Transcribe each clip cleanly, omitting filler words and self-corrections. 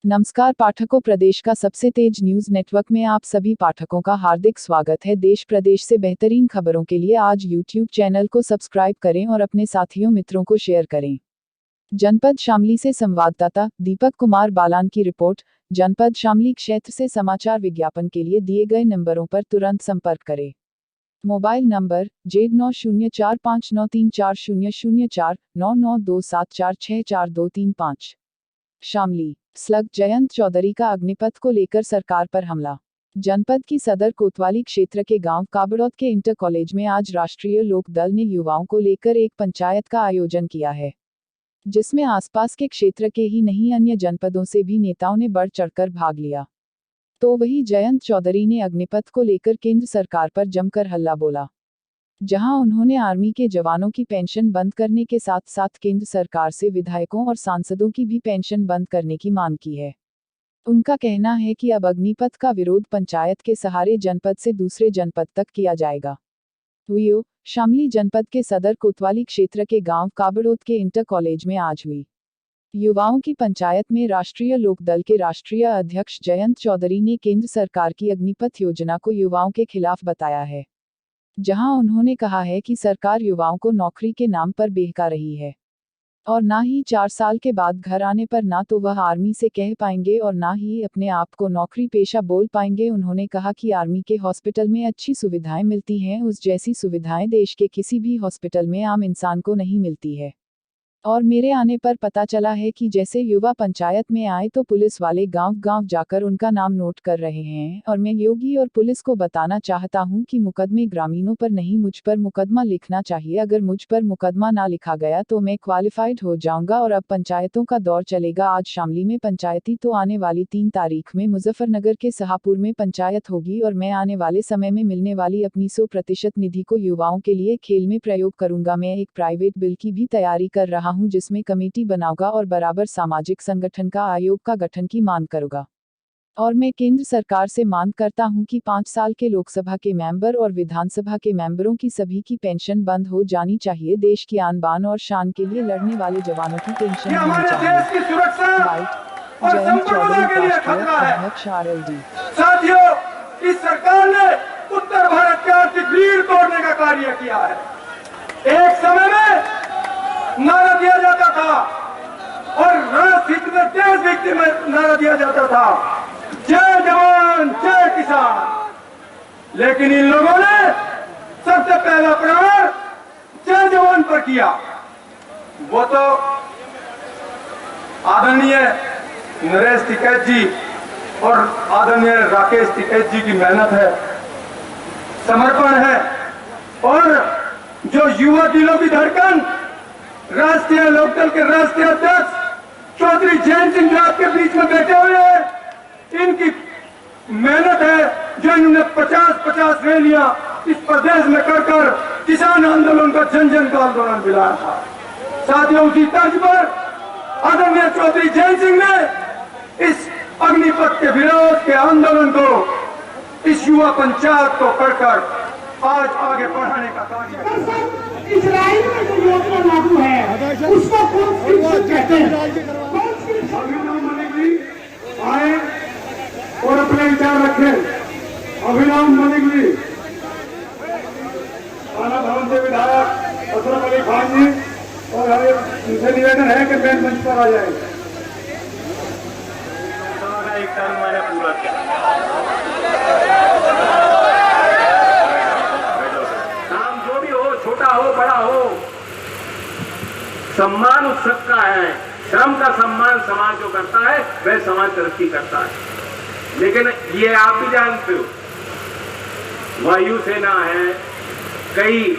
नमस्कार पाठकों, प्रदेश का सबसे तेज न्यूज नेटवर्क में आप सभी पाठकों का हार्दिक स्वागत है। देश प्रदेश से बेहतरीन खबरों के लिए आज यूट्यूब चैनल को सब्सक्राइब करें और अपने साथियों मित्रों को शेयर करें। जनपद शामली से संवाददाता दीपक कुमार बालान की रिपोर्ट। जनपद शामली क्षेत्र से समाचार विज्ञापन के लिए दिए गए नंबरों पर तुरंत संपर्क करें। Mobile number J9045934004 9927464235। शामली स्लग जयंत चौधरी का अग्निपथ को लेकर सरकार पर हमला। जनपद की सदर कोतवाली क्षेत्र के गांव काबड़ौद के इंटर कॉलेज में आज राष्ट्रीय लोक दल ने युवाओं को लेकर एक पंचायत का आयोजन किया है, जिसमें आसपास के क्षेत्र के ही नहीं अन्य जनपदों से भी नेताओं ने बढ़ चढ़कर भाग लिया। तो वही जयंत चौधरी ने अग्निपथ को लेकर केंद्र सरकार पर जमकर हल्ला बोला, जहां उन्होंने आर्मी के जवानों की पेंशन बंद करने के साथ साथ केंद्र सरकार से विधायकों और सांसदों की भी पेंशन बंद करने की मांग की है। उनका कहना है कि अब अग्निपथ का विरोध पंचायत के सहारे जनपद से दूसरे जनपद तक किया जाएगा। वीओ शामली जनपद के सदर कोतवाली क्षेत्र के गांव काबड़ौद के इंटर कॉलेज में आज हुई युवाओं की पंचायत में राष्ट्रीय लोकदल के राष्ट्रीय अध्यक्ष जयंत चौधरी ने केंद्र सरकार की अग्निपथ योजना को युवाओं के खिलाफ बताया है, जहां उन्होंने कहा है कि सरकार युवाओं को नौकरी के नाम पर बहका रही है और ना ही 4 साल के बाद घर आने पर ना तो वह आर्मी से कह पाएंगे और ना ही अपने आप को नौकरी पेशा बोल पाएंगे। उन्होंने कहा कि आर्मी के हॉस्पिटल में अच्छी सुविधाएं मिलती हैं, उस जैसी सुविधाएं देश के किसी भी हॉस्पिटल में आम इंसान को नहीं मिलती है। और मेरे आने पर पता चला है कि जैसे युवा पंचायत में आए तो पुलिस वाले गांव-गांव जाकर उनका नाम नोट कर रहे हैं और मैं योगी और पुलिस को बताना चाहता हूं कि मुकदमे ग्रामीणों पर नहीं, मुझ पर मुकदमा लिखना चाहिए। अगर मुझ पर मुकदमा ना लिखा गया तो मैं क्वालिफाइड हो जाऊंगा और अब पंचायतों का दौर चलेगा। आज शामली में पंचायती तो आने वाली 3 तारीख में मुजफ्फरनगर के शाहपुर में पंचायत होगी और मैं आने वाले समय में मिलने वाली अपनी 100% निधि को युवाओं के लिए खेल में प्रयोग करूंगा। मैं एक प्राइवेट बिल की भी तैयारी कर रहा हूं जिसमें कमेटी बनाऊंगा और बराबर सामाजिक संगठन का आयोग का गठन की मांग करूंगा। और मैं केंद्र सरकार से मांग करता हूं कि 5 साल के लोकसभा के मेंबर और विधानसभा के मेंबरों की सभी की पेंशन बंद हो जानी चाहिए। देश की आन बान और शान के लिए लड़ने वाले जवानों की पेंशन होनी चाहिए। जयंत चौधरी राष्ट्रीय अध्यक्ष RLD। साथियों, इस सरकार ने उत्तर भारत की आर्थिक भीड़ तोड़ने का कार्य किया है। एक समय में नारा दिया जाता था और राष्ट्रहित में देश भक्ति में नारा दिया जाता था, जय जवान जय किसान। लेकिन इन लोगों ने सबसे पहला प्रहार जय जवान पर किया। वो तो आदरणीय नरेश टिकैत जी और आदरणीय राकेश टिकैत जी की मेहनत है, समर्पण है और जो युवा दिलों की धड़कन राष्ट्रीय लोकदल के राष्ट्रीय अध्यक्ष चौधरी जयंत सिंह आपके बीच में बैठे हुए हैं, इनकी मेहनत है जो इन्होंने 50-50 रैलियां इस प्रदेश में कर किसान आंदोलन का जन का आंदोलन दिलाया था। साथियों, उसी तर्ज पर आदरणीय चौधरी जयंत सिंह ने इस अग्निपथ के विरोध के आंदोलन को, इस युवा पंचायत को कर आज आगे बढ़ाने का कार्य। इजराइल में जो योजना लागू है उसको कौन सी कहते हैं? अभिनव मलिक जी आए और अपने विचार रखें। अभिनव मलिक जी, थाना भवन से विधायक अशरफ अली खान जी, और उनसे निवेदन है कि मेन मंच पर आ जाए। एक टर्म मैंने पूरा किया, छोटा हो बड़ा हो, सम्मान उस सबका है। श्रम का सम्मान समाज जो करता है वह समाज तरक्की करता है। लेकिन ये आप भी जानते हो, वायुसेना है, कई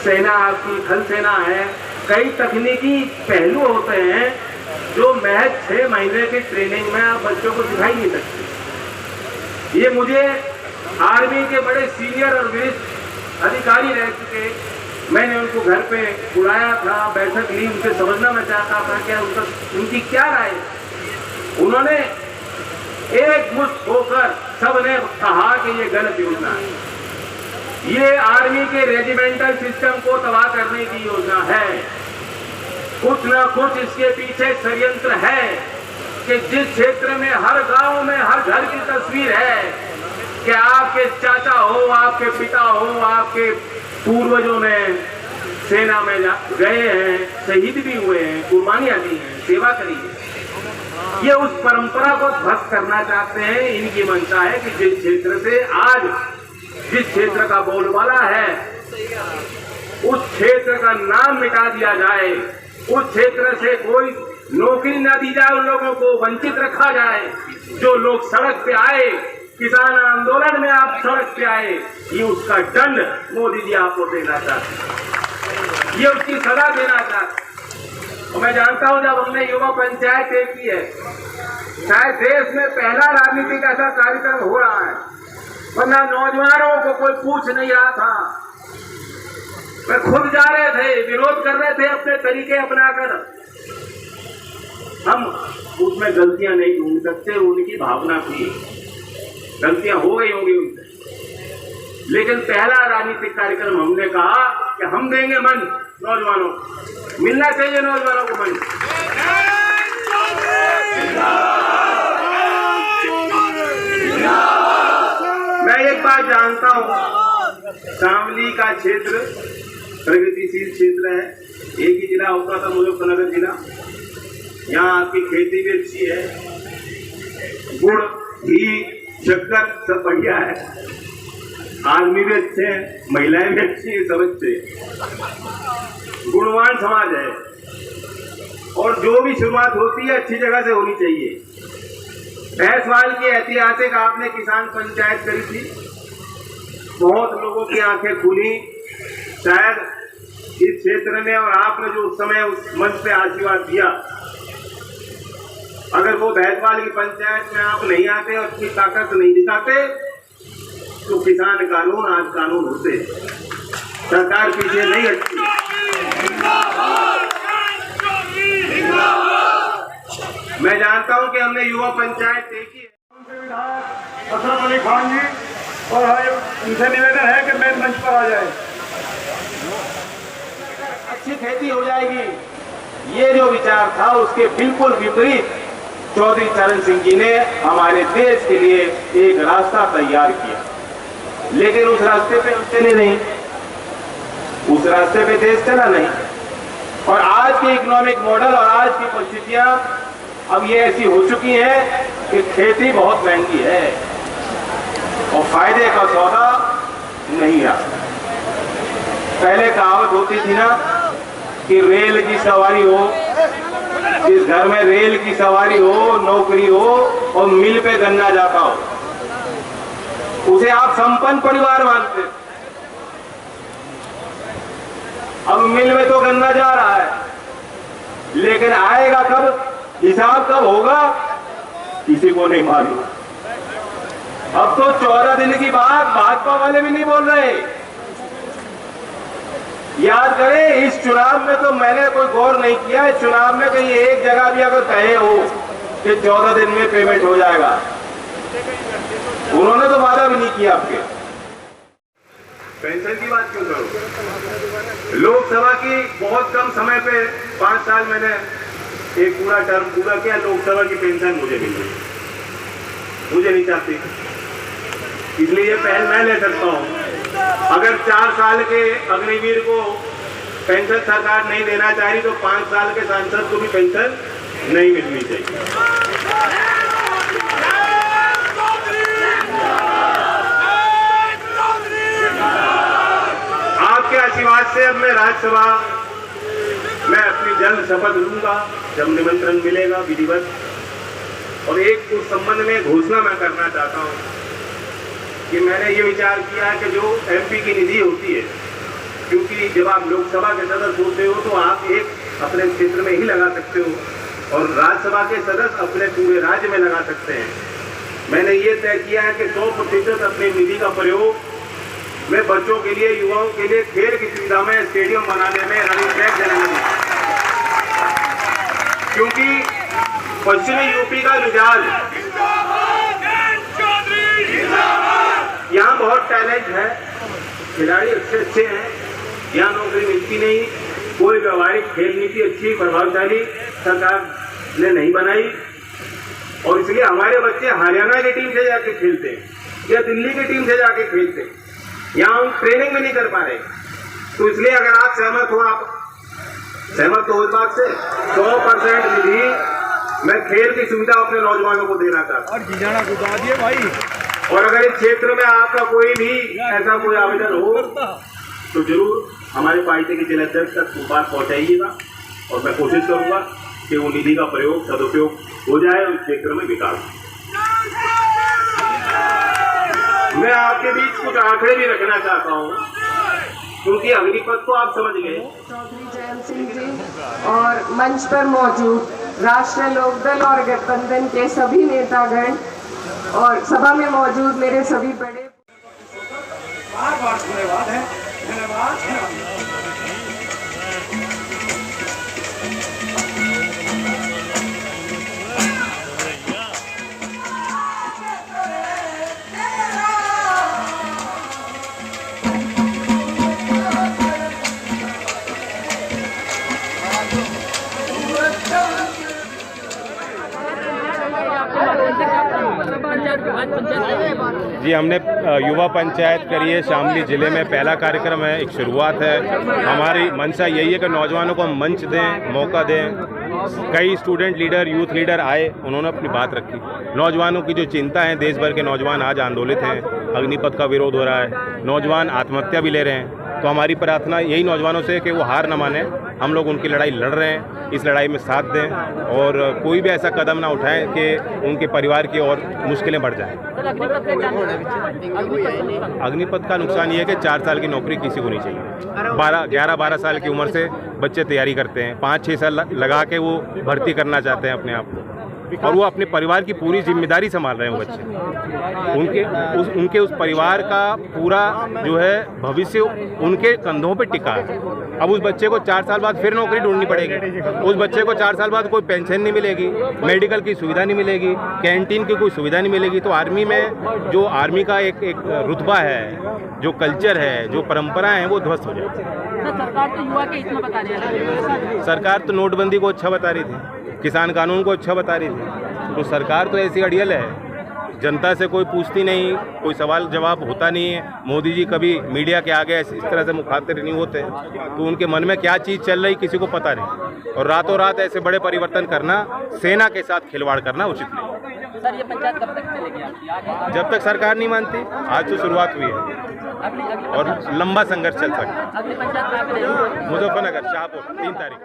सेना आपकी थल सेना है, कई तकनीकी पहलू होते हैं जो महज 6 महीने की ट्रेनिंग में आप बच्चों को सिखाई नहीं सकते। ये मुझे आर्मी के बड़े सीनियर और वरिष्ठ अधिकारी रह चुके, मैंने उनको घर पे बुलाया था, बैठक ली, उनसे समझना मैं चाहता था क्या उनकी क्या राय। उन्होंने एक मुश्त होकर सबने कहा कि ये गलत योजना है, ये आर्मी के रेजिमेंटल सिस्टम को तबाह करने की योजना है। कुछ ना कुछ इसके पीछे षड्यंत्र है। कि जिस क्षेत्र में हर गांव में हर घर की तस्वीर है कि आपके चाचा हो, आपके पिता हो, आपके पूर्वजों में सेना में गए हैं, शहीद भी हुए हैं, कुर्बानियां दी हैं, सेवा करी है, ये उस परंपरा को ध्वस्त करना चाहते हैं। इनकी मंशा है कि जिस क्षेत्र से आज जिस क्षेत्र का बोलबाला है उस क्षेत्र का नाम मिटा दिया जाए, उस क्षेत्र से कोई नौकरी ना दी जाए, उन लोगों को वंचित रखा जाए। जो लोग सड़क पे आए, किसान आंदोलन में आप सड़क पे आए, ये उसका दंड मोदी जी आपको देना चाहते हैं, ये उसकी सजा देना चाहते हैं। और मैं जानता हूं जब हमने युवा पंचायत तय की है, शायद देश में पहला राजनीतिक ऐसा कार्यक्रम हो रहा है, वरना नौजवानों को कोई पूछ नहीं रहा था। वे खुद जा रहे थे, विरोध कर रहे थे अपने तरीके अपनाकर। हम उसमें गलतियां नहीं ढूंढ सकते, उनकी भावना थी, गलतियां हो गई होंगी उनसे, लेकिन पहला राजनीतिक कार्यक्रम हमने कहा कि हम देंगे मन नौजवानों को, मिलना चाहिए नौजवानों को मन। मैं एक बात जानता हूं, शामली का क्षेत्र प्रगतिशील क्षेत्र है, एक ही जिला होता था मुजफ्फरनगर जिला। यहाँ आपकी खेती भी अच्छी है, गुड़ घी शक्कर सब बढ़िया है, आदमी भी अच्छे हैं, महिलाएं भी अच्छी हैं, सब अच्छे, गुणवान समाज है। और जो भी शुरुआत होती है अच्छी जगह से होनी चाहिए। भैंसवाल की ऐतिहासिक आपने किसान पंचायत करी थी, बहुत लोगों की आंखें खुली शायद इस क्षेत्र में, और आपने जो उस समय उस मंच पे आशीर्वाद दिया, अगर वो भैंसवाल की पंचायत में आप नहीं आते और अपनी ताकत नहीं दिखाते तो किसान कानून आज कानून होते, सरकार पीछे नहीं हटती। मैं जानता हूं कि हमने युवा पंचायत देखी है। अशरफ अली खान जी और उनसे निवेदन है कि मेन मंच पर आ जाए। अच्छी खेती हो जाएगी, ये जो विचार था उसके बिल्कुल विपरीत चौधरी चरण सिंह जी ने हमारे देश के लिए एक रास्ता तैयार किया, लेकिन उस रास्ते पे हम चले नहीं, उस रास्ते पे देश चला नहीं। और आज के इकोनॉमिक मॉडल और आज की परिस्थितियां अब ये ऐसी हो चुकी हैं कि खेती बहुत महंगी है और फायदे का सौदा नहीं आता। पहले कहावत होती थी ना कि रेल की सवारी हो, जिस घर में रेल की सवारी हो, नौकरी हो और मिल पे गन्ना जाता हो, उसे आप संपन्न परिवार मानते। अब मिल में तो गन्ना जा रहा है, लेकिन आएगा कब, हिसाब कब होगा, किसी को नहीं मालूम। अब तो 14 दिन की बात भाजपा वाले भी नहीं बोल रहे। याद करें, इस चुनाव में तो मैंने कोई गौर नहीं किया, इस चुनाव में कहीं एक जगह भी अगर कहे हो कि 14 दिन में पेमेंट हो जाएगा, उन्होंने तो वादा भी नहीं किया। आपके पेंशन की बात क्यों करो? लोकसभा की बहुत कम समय पे 5 साल मैंने एक पूरा टर्म पूरा किया, लोकसभा की पेंशन मुझे मिल गई, मुझे नहीं चाहती, इसलिए ये पहल मैं ले सकता हूँ। अगर 4 साल के अग्निवीर को पेंशन सरकार नहीं देना चाह रही तो 5 साल के सांसद को भी पेंशन नहीं मिलनी चाहिए। आपके आशीर्वाद से अब मैं राज्यसभा मैं अपनी जल्द शपथ लूंगा जब निमंत्रण मिलेगा विधिवत। और एक उस संबंध में घोषणा मैं करना चाहता हूं कि मैंने ये विचार किया कि जो एमपी की निधि होती है, क्योंकि जब आप लोकसभा के सदस्य होते हो तो आप एक अपने क्षेत्र में ही लगा सकते हो और राज्यसभा के सदस्य अपने पूरे राज्य में लगा सकते हैं। मैंने ये तय किया है कि 100% अपनी निधि का प्रयोग मैं बच्चों के लिए, युवाओं के लिए खेल की सुविधा में, स्टेडियम बनाने में, रनिंग ट्रैक देने में, क्योंकि पश्चिमी यूपी का मिजाज, यहाँ बहुत टैलेंट है, खिलाड़ी अच्छे अच्छे हैं, यहाँ नौकरी मिलती नहीं, कोई व्यवहारिक खेल नीति अच्छी प्रभावशाली सरकार ने नहीं बनाई। और इसलिए हमारे बच्चे हरियाणा की टीम से जाके खेलते हैं या दिल्ली की टीम से जाके खेलते हैं, यहाँ हम ट्रेनिंग में नहीं कर पा रहे। तो इसलिए अगर आप सहमत हो, आप सहमत हो इस बात से, 100% निधि मैं खेल की सुविधा अपने नौजवानों को देना चाहता हूँ। भाई, और अगर इस क्षेत्र में आपका कोई भी ऐसा कोई आवेदन हो तो जरूर हमारे पार्टी के जिलाध्यक्ष तक बात पहुंचाइएगा और मैं कोशिश करूंगा कि वो निधि का प्रयोग सदुपयोग हो जाए और इस क्षेत्र में विकास। मैं आपके बीच कुछ आंकड़े भी रखना चाहता हूँ, क्योंकि अग्निपथ को आप समझ गए। चौधरी जयंत सिंह जी और मंच पर मौजूद राष्ट्रीय लोकदल और गठबंधन के सभी नेतागण और सभा में मौजूद मेरे सभी बड़े बार धन्यवाद है, धन्यवाद। जी, हमने युवा पंचायत करी है शामली जिले में, पहला कार्यक्रम है, एक शुरुआत है। हमारी मंशा यही है कि नौजवानों को हम मंच दें, मौका दें। कई स्टूडेंट लीडर, यूथ लीडर आए, उन्होंने अपनी बात रखी। नौजवानों की जो चिंता है, देश भर के नौजवान आज आंदोलित हैं, अग्निपथ का विरोध हो रहा है, नौजवान आत्महत्या भी ले रहे हैं। तो हमारी प्रार्थना यही नौजवानों से कि वो हार न माने, हम लोग उनकी लड़ाई लड़ रहे हैं, इस लड़ाई में साथ दें और कोई भी ऐसा कदम ना उठाएं कि उनके परिवार की और मुश्किलें बढ़ जाएं। अग्निपथ का नुकसान ये है कि 4 साल की नौकरी किसी को नहीं चाहिए। 11-12 साल की उम्र से बच्चे तैयारी करते हैं, 5-6 साल लगा के वो भर्ती करना चाहते हैं अपने आप को, और वो अपने परिवार की पूरी जिम्मेदारी संभाल रहे हैं। वो बच्चे उनके उस परिवार का पूरा जो है भविष्य उनके कंधों पे टिका है। अब उस बच्चे को 4 साल बाद फिर नौकरी ढूंढनी पड़ेगी, उस बच्चे को 4 साल बाद कोई पेंशन नहीं मिलेगी, मेडिकल की सुविधा नहीं मिलेगी, कैंटीन की कोई सुविधा नहीं मिलेगी। तो आर्मी में जो आर्मी का एक रुतबा है, जो कल्चर है, जो परंपराएं हैं, वो ध्वस्त हो जाती है। सरकार तो युवा के इतना बता रही है। सरकार तो नोटबंदी को अच्छा बता रही थी, किसान कानून को अच्छा बता रही थी। तो सरकार तो ऐसी अड़ियल है, जनता से कोई पूछती नहीं, कोई सवाल जवाब होता नहीं है। मोदी जी कभी मीडिया के आगे इस तरह से मुखातिब नहीं होते, तो उनके मन में क्या चीज़ चल रही किसी को पता नहीं। और रातों रात ऐसे बड़े परिवर्तन करना, सेना के साथ खिलवाड़ करना उचित नहीं। सर, ये पंचायत कब तक चलेगी आपकी? जब तक सरकार नहीं मानती। आज तो शुरुआत हुई है और लंबा संघर्ष चल सकता है। अगली पंचायत कहाँ पे रहेगी? मुजफ्फरनगर, शाहपुर, 3 तारीख।